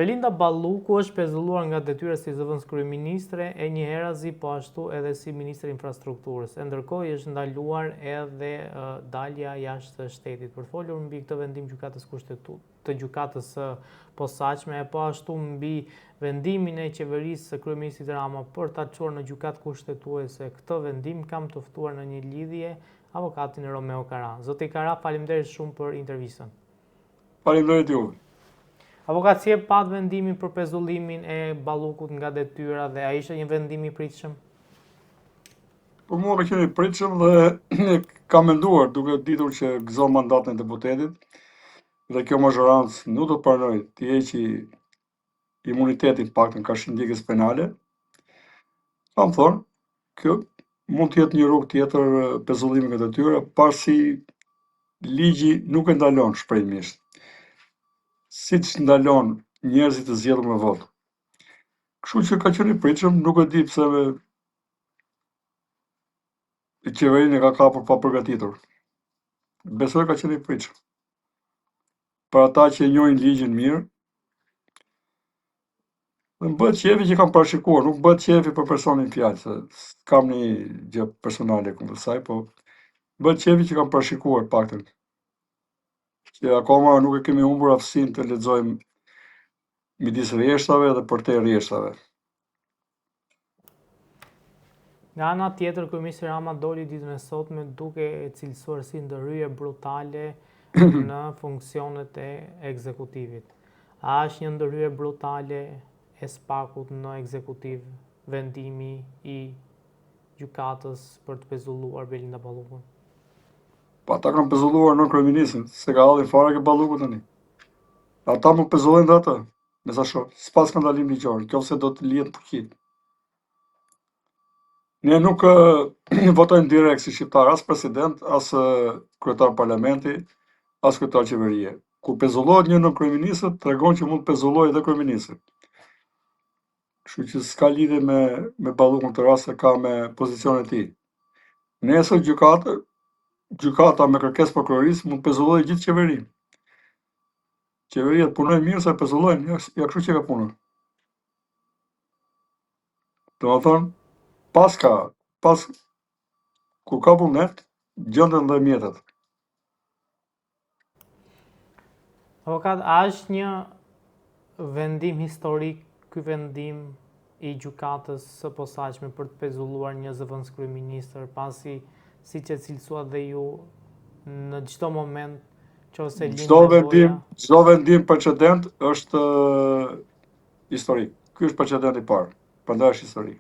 Belinda Balluku është pezulluar nga detyra si zëvendës kryeministre e njëherëzi, po ashtu edhe si ministre infrastrukturës. Ndërkohë është ndaluar edhe dalja jashtë shtetit. Për folur mbi këtë vendim të gjykatës së posaçme, e po ashtu mbi vendimin e qeverisë së kryeministit Rama për ta çuar në gjykatë kushtetuese këtë vendim, kam të ftuar në një lidhje avokatin Romeo Kara. Zoti Kara, faleminderit shumë për intervistën. Faleminderit juve. Avokat, si e pat vendimin për pezullimin e Ballukut nga detyra dhe a ishte një vendim i pritshëm? Për mua ka qenë i pritshëm dhe kam menduar duke ditur që gëzon mandatin e deputetit dhe kjo mazhorancë nuk do të pranoj të heqi imunitetin paktën ka shindikës penale. Kam thonë, kjo mund të jetë një rrugë tjetër pezullimi nga detyra, pasi ligji nuk e ndalon shprehjes. Siç ndalon njerëzit të zgjedhur me votë. Kështu që ka qenë i pritshëm, nuk e di pse qeverinë e ka kapur pa përgatitur. Besoj ka qenë i pritshëm. Për ata që e njohin ligjin mirë, dhe më bëhet qefi që kam parashikuar, nuk bëhet qefi për personin fjalë, se kam një gjë personale kundër saj, po bëhet qefi që kam parashikuar paktën. Që akoma nuk e kemi humbur aftësinë të lexojmë midis rreshtave dhe përtej rreshtave. Nga ana tjetër, kryeministri Rama doli ditën e sotme duke cilësuar si ndërhyrje brutale në funksionet e ekzekutivit. A është një ndërhyrje brutale e spakut në ekzekutiv vendimi i gjykatës për të pezulluar Belinda Ballukun? Pa ata kanë pezulluar në kryeministrin, se ka halli fare ke Balluku tani. Ata më pezullojnë dhe ata, me sa shoh, s'pas skandalim ligjor, nëse do të lihet përgjigj. Ne nuk votojmë direkt si shqiptar, as president, as kryetar parlamenti, as kryetar qeverie. Kur pezullohet një në kryeministër, tregon që mund të pezullojë edhe kryeministri. Kështu që s'ka lidhje me Ballukun të rast se ka me pozicionin e tij. Nesër gjykata me kërkesë prokurorisë mund të pezullojë gjithë qeverinë. Qeveria të punojë mirë se pezullojnë, ja kështu që ka puna. Domethënë, pas kur ka vullnet, gjenden dhe mjetet. Avokat, a është një vendim historik ky vendim i gjykatës së posaçme për të pezulluar një zëvendës kryeministër, pasi siç e cilësuat dhe ju në çdo moment nëse çdo vendim precedent është historik. Ky është precedenti i parë, prandaj është historik.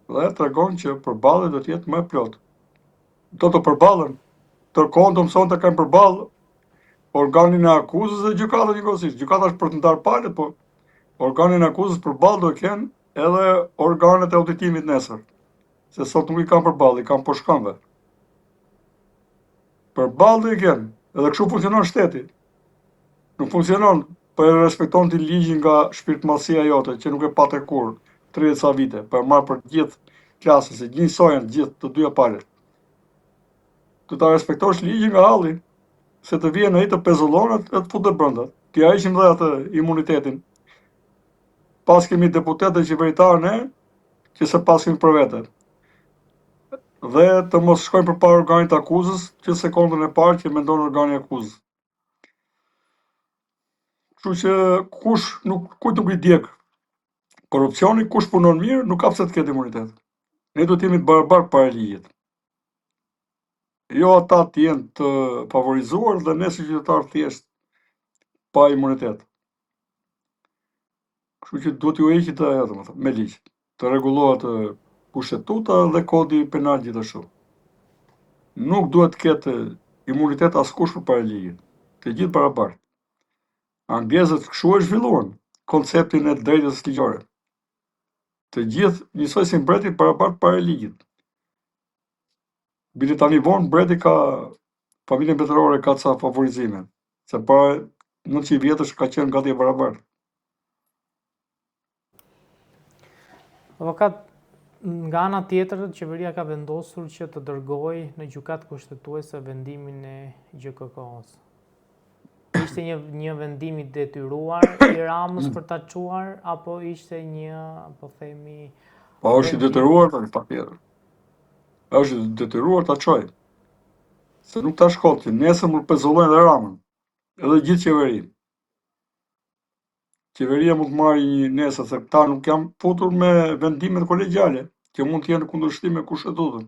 Dhe tregon që përballja do të jetë më e plotë. Do të përballen, tërkohën do mëson të kanë përballë organin e akuzës dhe gjykatën njëkohësisht. Gjykata është për të ndarë palët, po organin e akuzës përballë do të kenë edhe organet e auditimit nesër. Se sot nuk i kanë përballë, i kanë poshtkëmbë. Përballë do i kenë, edhe kështu funksionon shteti. Nuk funksionon për e respekton ti ligjin nga shpirtmallësia jote, që nuk e pate kur 30 sa vite, për marrë për gjithë klasën, se gjinjsojnë gjithë të dyja palët. Të ta respektosh ligjin nga halli, se të vjen ai të pezullon e të futet brenda. Ti heqim dhe atë imunitetin. Pas kemi deputet dhe qeveritar ne, që se pas kemi për vete. Dhe të mos shkojnë përpara organit akuzës, që sekondën e parë që mendon organi akuzës. Kështu që kujt nuk i djeg korrupsioni, kush punon mirë, nuk ka pse të ketë imunitet. Ne duhet të jemi të barabartë para ligjit. Jo ata të jenë të favorizuar dhe ne si qytetar thjesht pa imunitet. Kështu që duhet ju heqit ajo, me ligj, të rregullohet kushtetuta dhe kodi penal gjithashtu. Nuk duhet të ketë imunitet askush përpara ligjit, të gjithë barabartë. Anglezët kështu e zhvilluan konceptin e drejtës ligjore. Të gjithë njësoj si mbreti barabartë para ligjit. Bile tani vonë mbreti ka familjen mbretërore ka ca favorizime, se para 900 vjetësh ka qenë gati e barabartë. Avokat, nga ana tjetër, qeveria ka vendosur që të dërgojë në gjykatë kushtetuese vendimin e GKK-s. Ishte një vendim i detyruar i Ramës për ta çuar apo ishte një, po themi, Po është i detyruar tani patjetër. Është i detyruar ta çojë. Se nuk ta shkot që nesër mund pezullojnë dhe Ramën, edhe gjithë qeverinë. Qeveria mund të marrë një nesër, se këta nuk janë futur me vendimet kolegjale, që mund të jenë në kundërshtim me kushtetutin.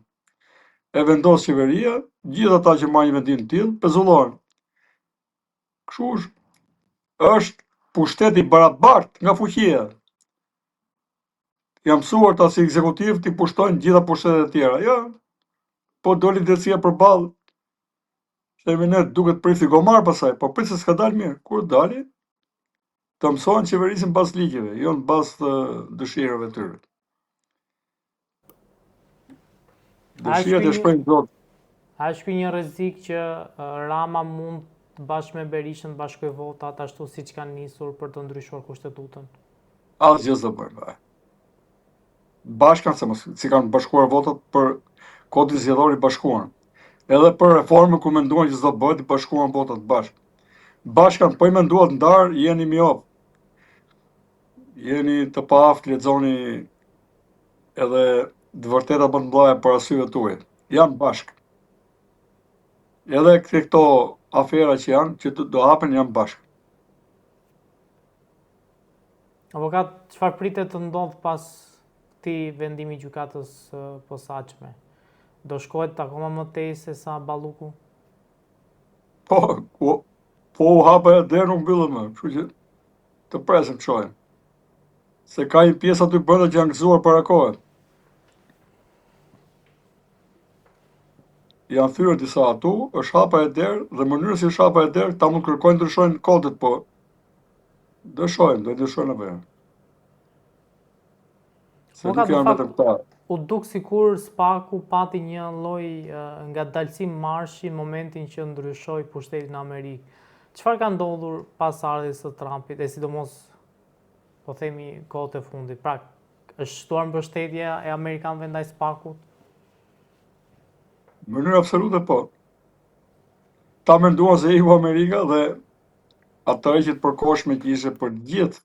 E vendos qeveria, gjithë ata që marrin një vendim të tillë, pezullohen. Kështu është pushteti barabartë nga fuqia. Jam mësuar ta si ekzekutiv të pushtojnë gjitha pushtetet e tjera. Jo, po doli drejtësia përballë. Themi ne duket priti gomar pasaj, po prit se s'ka dalë mirë. Kur dali, të mësohen qeverisin pas ligjeve, jo në bazë dëshirave të tyre. Dëshirat e shprehin Zoti. A është ky një rrezik që Rama mund bashkë me Berishën të bashkojë votat ashtu siç kanë nisur për të ndryshuar kushtetutën? Asgjë s'do bëjmë. Bashkan se mos si kanë bashkuar votat për kodin zgjedhor i bashkuar. Edhe për reformën ku menduan që s'do bëhet, i bashkuan votat bashkë. Bashkan po i menduat ndar, jeni miop. Jeni të paaft, lexoni edhe të vërteta më të mëdha për arsyeve tuaja. Janë bashkë. Edhe këto afera që janë, që do hapen, janë bashkë. Avokat, çfarë pritet të ndodh pas këtij vendimi i gjykatës posaçme? Do shkohet akoma më tej se sa Balluku? Po u hapa derë nuk mbyllet më, kështu që të presim të shohim. Se ka një pjesë aty brenda që janë gëzuar para kohë. Janë thyrë disa atu, është hapa e derë, dhe mënyrë si është hapa e derë, ta mund kërkojnë të ndryshojnë kodet, po do shohim, do ndryshojnë apo jo. Se nuk janë vetëm këta. U duk sikur Spaku pati një lloj ngadalësim marshi në momentin që ndryshoi pushtetin në Amerikë. Çfarë ka ndodhur pas ardhjes së Trumpit, e sidomos po themi kohët e fundit? Pra, është shtuar mbështetja e amerikanëve ndaj Spakut? Në mënyrë absolute po. Ta menduan se iku Amerika dhe ata që të përkohshme që ishte për gjithë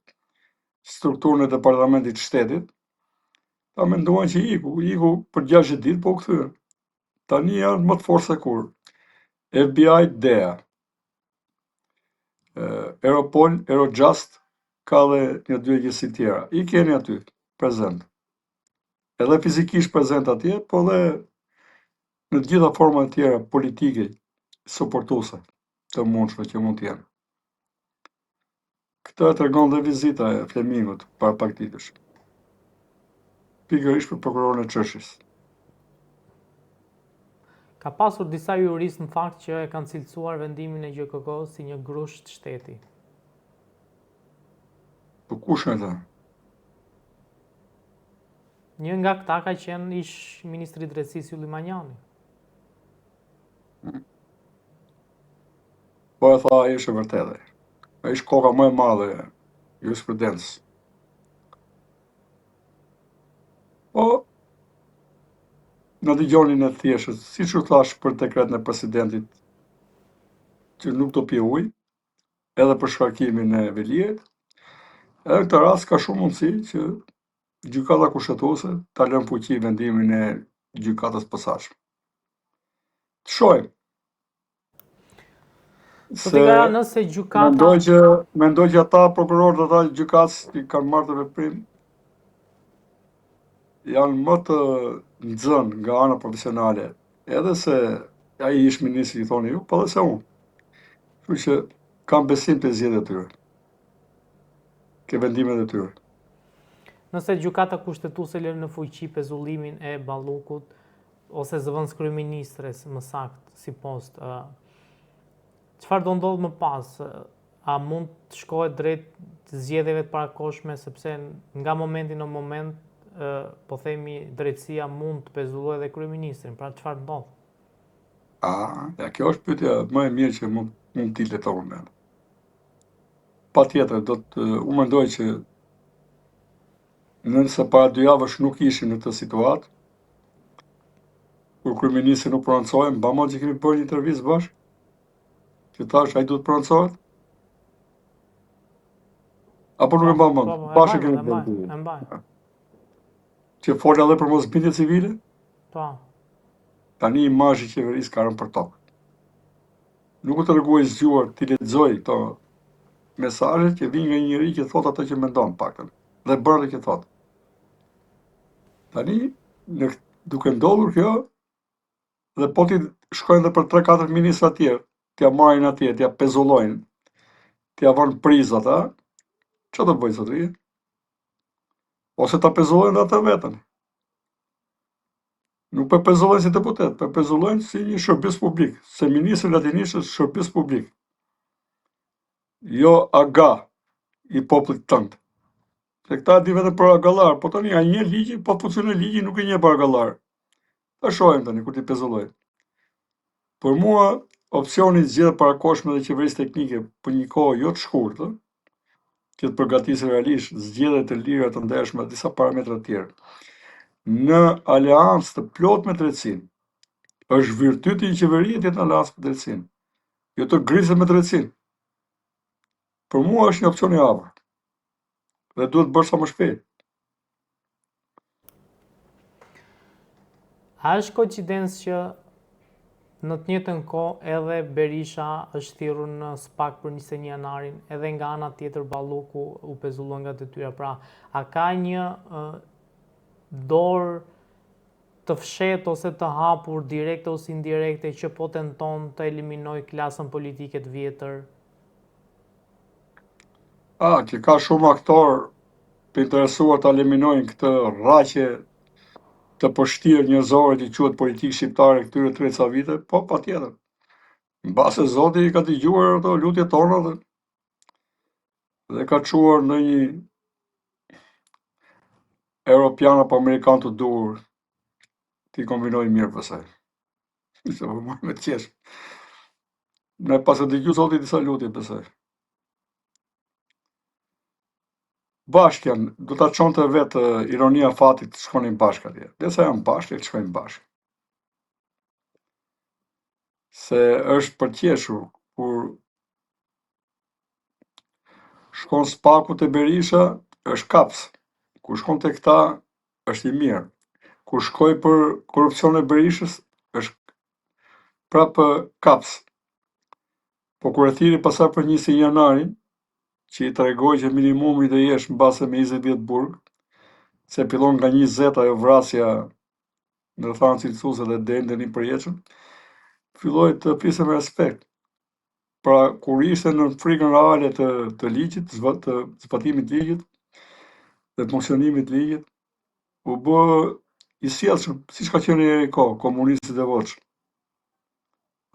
strukturën e departamentit të shtetit, ta menduan që iku për 60 ditë, po u kthyen. Tani janë më të fortë se kur. FBI, DEA, Europol, Eurojust, ka dhe një dy agjësi tjera. I keni aty, prezent. Edhe fizikisht prezent atje, po dhe në të gjitha format tjera politike, suportuese të mundshme që mund të jenë. Këtë e tregon dhe vizita e Flemingut para pak ditësh. Pikërisht për prokurorin e çështjes. Ka pasur disa juristë në fakt që e kanë cilësuar vendimin e GJK-s si një grusht shteti. Po kush janë ata? Një nga këta ka qenë ish ministri i drejtësisë Ylli Manjani. Po e tha, ai është e vërtetë. Ai është koka më e madhe e jurisprudencës. Po, në dëgjonin e thjeshtë, siç u thash për dekretin e presidentit, që nuk do pije ujë, edhe për shkarkimin e Velijet, edhe këtë rast ka shumë mundësi që gjykata kushtetuese ta lënë fuqi vendimin e gjykatës posaçme. Të shohim. Se nëse gjykata mendoj që ata prokurorët ata gjykatës që kanë marrë të veprim janë më të nxënë nga ana profesionale, edhe se ai ish ministri i thoni ju, po edhe se unë. Kështu që kam besim te zgjedhjet e tyre. Ke vendimet e tyre. Nëse gjykata kushtetuese lën në fuqi pezullimin e Ballukut ose zëvendës kryeministres, më saktë, si post, çfarë do ndodh më pas? A mund të shkohet drejt zgjedhjeve të parakohshme, sepse nga momenti në moment po themi drejtësia mund të pezullojë edhe kryeministrin, pra çfarë ndodh? Ja, kjo është pyetja më e mirë që mund t'i letë moment. Patjetër, unë mendoj që nëse para 2 javësh nuk ishim në këtë situatë, kur kryeministri nuk prononcoi, mbamon që kemi bërë një intervistë bashkë, që thash ai duhet prononcohet, Apo nuk e mbaj mend. Bashkë kemi e bërë. mbaj. Që folja edhe për mosbindje civile, Po. tani imazhi i qeverisë ka rënë për tokë. Nuk u treguaj zgjuar ti lexoj këto mesazhe që vijnë nga një njerëz që thot atë që mendon paktën dhe bën atë që thot. Tani duke ndodhur kjo dhe po ti shkojnë edhe për 3-4 ministra tjerë, t'ja marrin atje, t'ja pezullojnë, t'ja vënë prizat, a? Ço do bëj sot rri? Ose ta pezullojnë ata vetën. Nuk po pezullojnë si deputet, po pezullojnë si një shërbis publik, se ministri latinisht është shërbis publik. Jo aga i popullit tënd. Se këta di vetëm për agallar, po tani a një ligji, po funksionon ligji nuk e njeh për agallar. Ta shohim tani kur ti pezulloj. Për mua, opsioni zgjedhur parakoshme dhe qeverisë teknike për një kohë jo të shkurtër, që të përgatisë realisht zgjedhje të lira të ndershme disa parametra të tjerë. Në aleancë të plot me drejtsinë. Është virtyti i qeverisë të jetë në aleancë me drejtsinë, jo të griset me drejtsinë. Për mua është një opsion i hapur. Dhe duhet bërë sa më shpejt. A është koincidencë që në të njëjtën kohë edhe Berisha është thirrur në SPAK për 21 janarin, edhe nga ana tjetër Balluku u pezullon nga detyra. Pra, a ka një dorë të fshetë ose të hapur direkte ose indirekte që po tenton të eliminojë klasën politike të vjetër? Që ka shumë aktorë të interesuar të eliminojnë këtë rraqe të përshtirë njerëzore që quhet politikë shqiptare këtyre 30 vite, po patjetër. Mbase Zoti i ka dëgjuar ato lutjet tona dhe ka çuar në një europian apo amerikan të duhur ti kombinoj mirë pësaj. Se po marrë me të qesh. Ne pas e dëgju Zoti disa lutje pësaj. Bashkë janë, do ta çonte vetë ironia fatit të shkonin bashkë atje. Desa janë bashkë, të shkojnë bashkë. Se është për qeshur, kur shkon SPAK-u te Berisha, është kaps. Kur shkon te këta, është i mirë. Kur shkoj për korrupsion e Berishës, është prapë kaps. Po kur e thiri pasaj për 21 janarin, që i tregoj që minimumi do jesh mbase me 20 vjet burg, se fillon nga 20 ajo vrasja në thanë cilësuese dhe deri në një përjetshëm, filloi të fliste me respekt. Pra, kur ishte në frikën reale të ligjit, të zbatimit të ligjit, dhe funksionimit të ligjit, u bë i sjellshëm, siç ka qenë ai kohë, komunistë e devotshëm.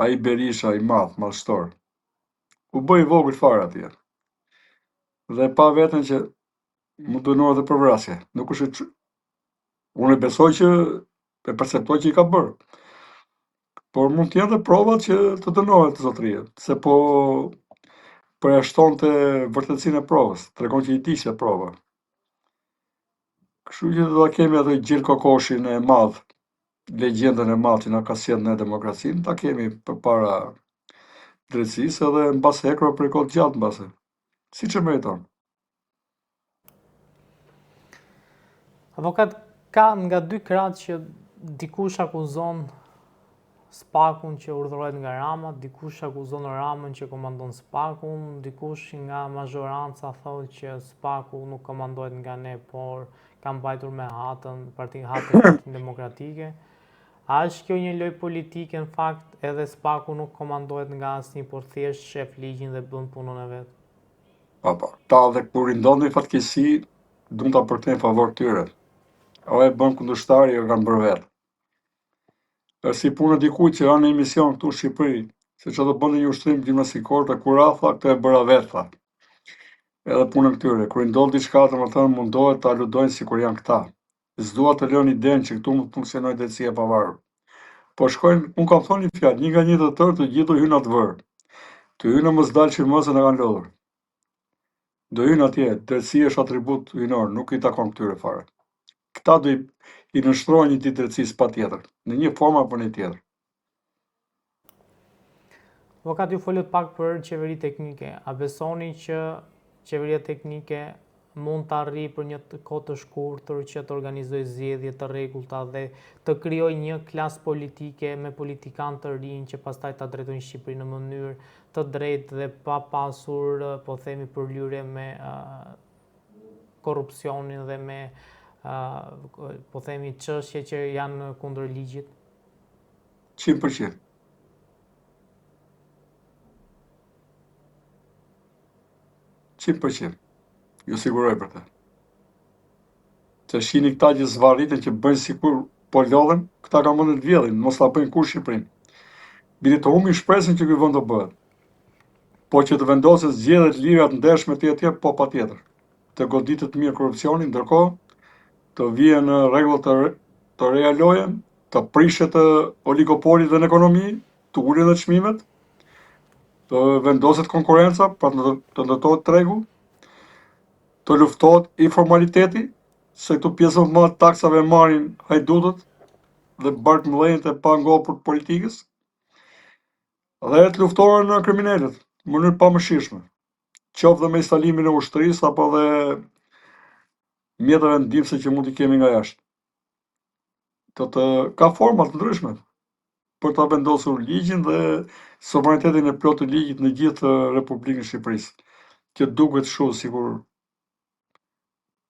Ai Berisha i madh, madhështor. U bë i vogël fare atje. Dhe pa veten që më dënuar dhe për vrasje. Nuk është unë e besoj që e perceptoj që i ka bërë. Por mund të jenë dhe provat që të dënohet zotëria, se po përjashtonte vërtetësinë e provës, tregon që i diqte prova. Kështu që do ta kemi atë Gjil Kokoshin e madh, legjendën e madh që na ka sjellë në demokracinë, ta kemi përpara drejtësisë edhe mbas hekur për kohë gjatë mbase. Siç e meriton. Avokat, ka nga dy krahët që dikush akuzon SPAK-un që urdhërohet nga Rama, dikush akuzon Ramën që komandon SPAK-un, dikush nga mazhoranca thotë që SPAK-u nuk komandohet nga ne, por ka mbajtur me Hatën Demokratike. A është kjo një lojë politike në fakt, edhe SPAK-u nuk komandohet nga asnjë, por thjesht shef ligjin dhe bën punën e vet? Ta dhe kur i ndodh një fatkeqësi, duan ta përkthejnë favor tyre. O e bën kundërshtari o kanë bërë vetë. Është si puna dikujt që ranë në emision këtu në Shqipëri, se që do bënde një ushtrim gjimnastikor të kur tha, këtë e bëra vetë, tha. Edhe punën këtyre, kur i ndodh diçka të më thënë mundohet të aludojnë si kur janë këta. S'dua të lënë idenë që këtu më funksionoj drejtësia e pavarur. Po shkojnë, unë kam thonë një fjalë, një nga një të tërë të gjithë do hynë atë vërë. Të hynë mos dalë që mëse në kanë lodhur. Do hynë atje, drejtësia është atribut hynor, nuk i takon këtyre fare. Këta do i nështrojnë një ditë drejtësisë patjetër, në një formë apo në tjetër. Avokat, ju folët pak për qeveri teknike. A besoni që qeveria teknike mund të arrijë për një kohë të shkurtër që të organizojë zgjedhje të rregullta dhe të krijojë një klasë politike me politikanë të rinj që pastaj ta drejtojnë Shqipërinë në mënyrë të drejtë dhe pa pasur, po themi, përlyerje me korrupsionin dhe me po themi çështje që janë kundër ligjit? 100%. Ju siguroj për të. Se shihni këta që zvarritën që bëjnë sikur po lodhen, këta kanë mundën të vjedhin, mos ta bëjnë kur Shqipërinë. Bile të humbin shpresën që ky vend do bëhet. Po që të vendoset zgjedhjet lira të ndershme etj, po patjetër. Të goditet mirë korrupsioni, ndërkohë të vijë në rregull të reja loje, të prishet oligopolit dhe në ekonomi, të ulet dhe çmimet, të vendoset konkurenca, pra të ndërtohet tregu, të luftohet informaliteti, se këtu pjesën më të taksave marrin hajdutët dhe bark mëdhenjët e pa ngopur të politikës, dhe të luftohen në kriminalët, në mënyrë pamëshirshme, qoftë dhe me instalimin e ushtrisë apo dhe mjeteve ndihmëse që mund t'i kemi nga jashtë. Ka forma të ndryshme për ta vendosur ligjin dhe sovranitetin e plotë të ligjit në gjithë Republikën e Shqipërisë, që duket kështu sikur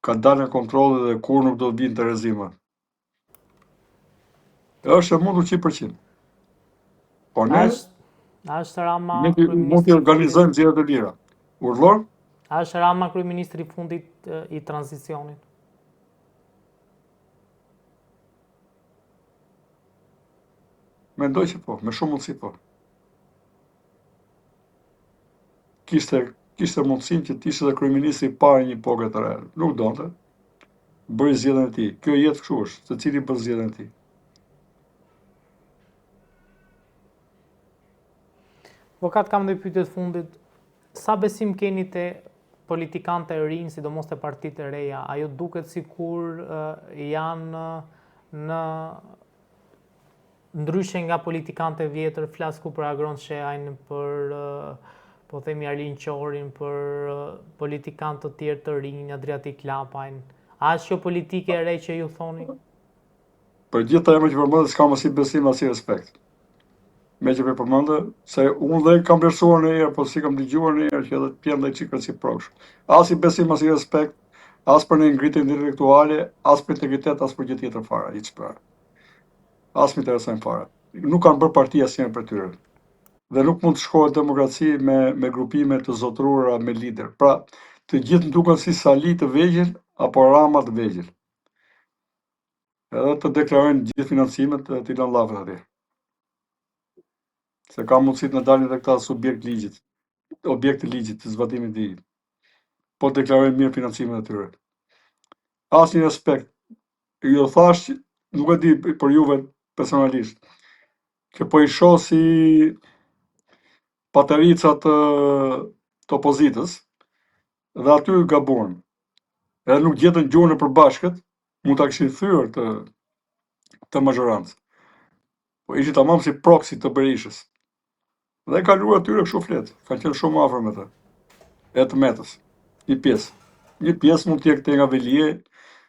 ka dalë në kontroll dhe kur nuk do të vinë të rrezima. Është e mundur 100%. Po ne është Rama mund të organizojmë zgjedhje të lira. Urdhor? Është Rama kryeministri i fundit i tranzicionit? Mendoj që po, me shumë mundësi po. Kishte mundësinë që të ishte dhe kryeministri i parë një epoke të re. Nuk donte. Bëri zgjedhjen e tij. Kjo jetë kështu është, secili bën zgjedhjen e tij. Avokat, kam një pyetje të fundit. Sa besim keni te politikanët e rinj, sidomos te partitë e reja? A ju duket sikur janë në ndryshe nga politikanët e vjetër, flas ku për Agron Sheajin, për po themi Arlin Qorin, për politikanë të tjerë të rinj, Adriatik Lapajn? A është kjo politike e re që ju thoni? Për gjithë të emrat që përmendë, s'kam as besim as respekt. Me që përmendë, se unë dhe kam vlerësuar në herë, po si kam dëgjuar në herë që edhe të pjen dhe çik reciproksh. As i besim as i respekt, as për në ngritje intelektuale, as për integritet, as për gjë tjetër fare, hiç pra. As më interesojnë fare. Nuk kanë bërë parti asnjëherë për tyre. Dhe nuk mund të shkohet demokraci me grupime të zotruara me lider. Pra, të gjithë duken si Sali të vegjël apo Rama të vegjël. Edhe të deklarojnë gjithë financimet të lënë llafet atje. Se ka mundësi të dalin edhe këta subjekt ligjit, objekt të ligjit të zbatimit të ligjit. Po deklarojnë mirë financimet e tyre. Asnjë respekt. Ju thash, nuk e di për juve personalisht, që po i shoh si patericat të opozitës, dhe aty gabuan. Edhe nuk gjetën gjuhën e përbashkët, mund ta kishin thyer të mazhorancë. Po ishin tamam si proksi të Berishës. Dhe ka luar atyre kështu flet, kanë qenë shumë afër me të. E të metës. Një pjesë. Një pjesë mund të jetë nga Velie,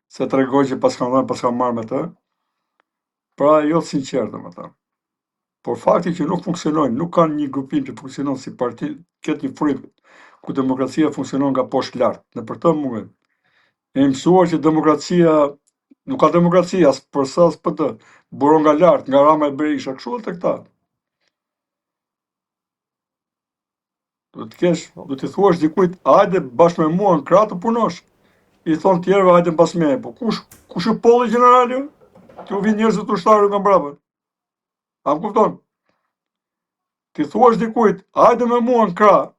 se tregoj që pas kanë marrë me të. Pra jo të sinqertë domethënë. Por fakti që nuk funksionojnë, nuk kanë një grupim që funksionon si parti, ketë një frymë ku demokracia funksionon nga poshtë lart. Në për të munget. E mësuar që demokracia nuk ka demokracia as për sa as për të. Buron nga lart, nga Rama e Berisha, kështu edhe këta. Do të thuash dikujt, hajde bashkë me mua në krah të punosh. I thon tjerëve, hajde pas meje. Po kush u polli generali? Që u vinë njerëzit të ushtarë nga mbrapa. A më kupton? Ti thuash dikujt, hajde me mua në krah,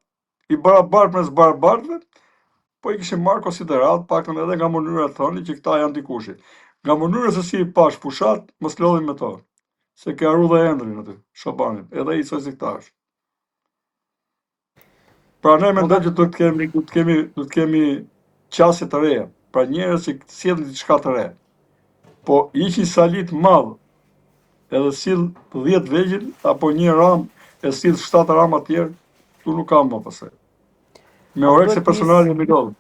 i barabart me zbarabartëve, po i kishin marrë konsiderat, paktën edhe nga mënyra të thoni që këta janë dikushi. Nga mënyra se si i pash fushat, mos lodhin me to. Se ke haru dhe Endrin aty, Shabanin, edhe i soj si këta është. Pra ne mendoj që do të kemi qasje të reja, pra njerëz që sjellin diçka të re. Po ishin Salit madh, edhe sill 10 vegjël apo një Ram e sill 7 Rama të tjerë, tu nuk kam më pasaj. Me orekse personale në Milodh.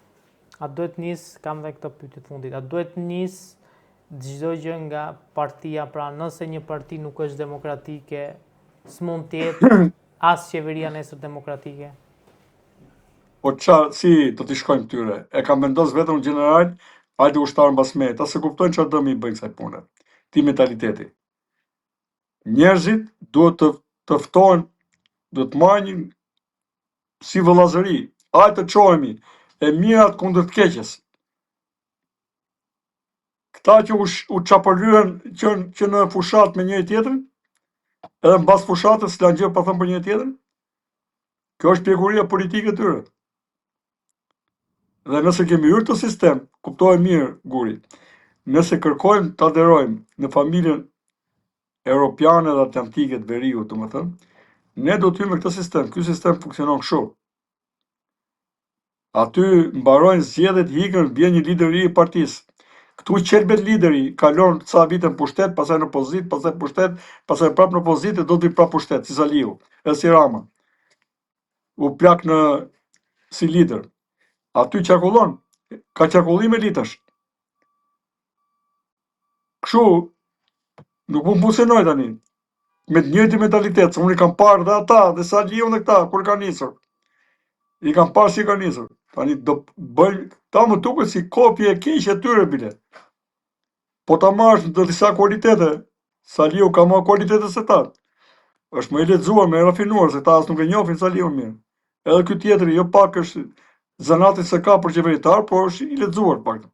A duhet nis, kam dhe këtë pyetje të fundit, a duhet nis çdo gjë nga partia, pra nëse një parti nuk është demokratike, s'mund të jetë as qeveria nesër demokratike? Po si do t'i shkojnë këtyre? E kam vendos vetëm general, hajde ushtar mbas me, ta se kuptojnë çfarë dëmi i bëjnë kësaj pune. Ti mentaliteti. Njerëzit duhet të ftohen, duhet të marrin si vëllazëri. Hajde të çohemi e mirat kundër të keqes. Këta që u çapërryen që në fushat me njëri tjetrin, edhe mbas fushatës s'lan gjë pa thënë për njëri tjetrin. Kjo është pjekuria politike e tyre. Dhe nëse kemi hyrë të sistem, kuptohet mirë Guri, nëse kërkojmë të aderojmë në familjen europiane dhe atlantike të veriut, domethënë, ne do të hyjmë në këtë sistem. Ky sistem funksionon kështu. Aty mbarojnë zgjedhjet, ikën, vjen një lider i partisë. Këtu qelbet lideri, kalon ca vite në pushtet, pastaj në opozitë, pastaj në pushtet, pastaj prapë në opozitë, do të vi prapë pushtet, si Saliu, edhe si Rama. U plak si lider. Aty qarkullon, ka qarkullim elitash. Kështu, nuk mund funksionoj tani. Me të njëjtin mentalitet, se unë i kam parë dhe ata, dhe Saliu dhe këta, kur ka nisur. I kam parë si ka nisur. Tani do bëjnë, ta më duket si kopje e keqe e tyre bile. Po ta marrësh në disa kualitete, Saliu ka më kualitete se ta. Është më i lexuar, më i rafinuar, se ta as nuk e njohin Saliu mirë. Edhe ky tjetri, jo pak është zanati se ka për qeveritar, por është i lexuar pak.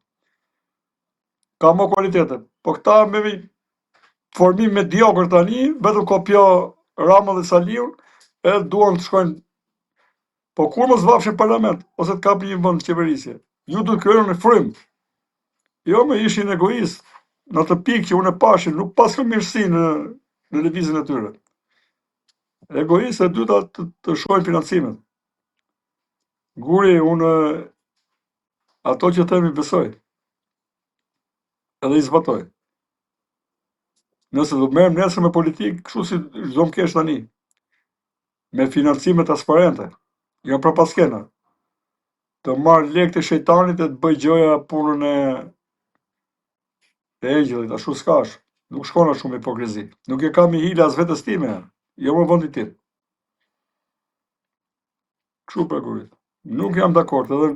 Ka më kualitete. Po këta me formim mediokër tani, vetëm kopjo Rama dhe Saliu, edhe duan të shkojnë. Po kur mos vafshin parlament, ose të kapin një vend qeverisje. Ju do të krijoni frym. Jo më ishin egoist. Në të pikë që unë e pashin, nuk pasën mirësi në lëvizjen e tyre. Egoist e dyta të shkojnë financimet. Guri, unë ato që themi besoj. Edhe i zbatoj. Nëse do të merrem nesër me politikë, kështu si çdo më kesh tani. Me financime transparente. Jo pra paskena. Të marrë lekë të shejtanit e të bëj gjoja punën e engjëllit, ashtu s'kash. Nuk shkon ashtu me hipokrizi. Nuk e kam i hila as vetes time, jo më vendi tim. Kështu pra Guri. Nuk jam dakord, edhe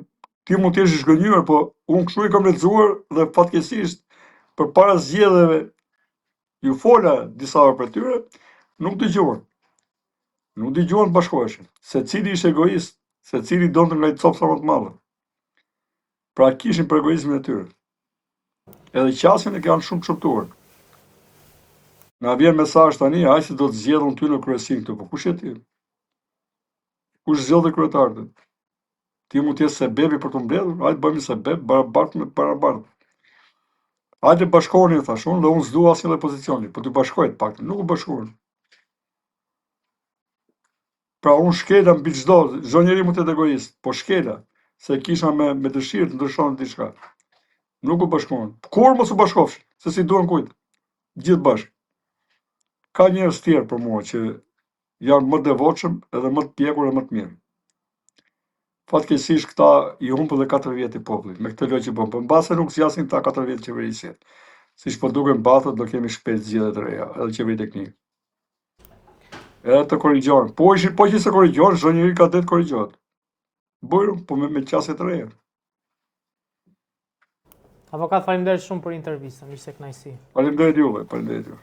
ti mund të jesh i zgënjur, po unë kështu i kam lexuar dhe fatkeqësisht përpara zgjedhjeve ju fola disa për tyre, nuk dëgjuan. Nuk dëgjuan të bashkoheshin. Secili ishte egoist, secili donte nga i copsa më të madhe. Pra kishin për egoizmin e tyre. Edhe qasin e kanë shumë çuptuar. Na vjen mesazh tani, ai si do të zgjedhun ty në kryesin këtu, po kush je ti? Kush zgjedh kryetarët? Ti mund të jesh sebebi për të mbledhur, hajde bëjmë sebeb barabartë me barabartë. Hajde bashkoheni, thash unë, dhe unë s'dua asnjë pozicioni, po të bashkohet pak, nuk u bashkuan. Pra unë shkela mbi çdo njeri mund të jetë egoist, po shkela, se kisha me dëshirë të ndryshon diçka. Nuk u bashkuan. Kur mos u bashkofshin, se si duan kujt. Gjithë bashkë. Ka njerëz tjerë për mua që janë më devotshëm edhe më të pjekur dhe më të mirë. Fatkeqësisht këta i humbën dhe 4 vjet i popullit, me këtë lojë që bën. Po mbase nuk zgjasin këta 4 vjet qeverisje. Siç po duken mbathët, do kemi shpejt zgjedhje të reja, edhe qeveri teknike. Edhe të korrigjohen. Po që se korrigjohen, çdo njeri ka drejt korrigjohet. Bujrum, po me qasje të reja. Avokat, faleminderit shumë për intervistën, ishte kënaqësi. Faleminderit juve, faleminderit juve.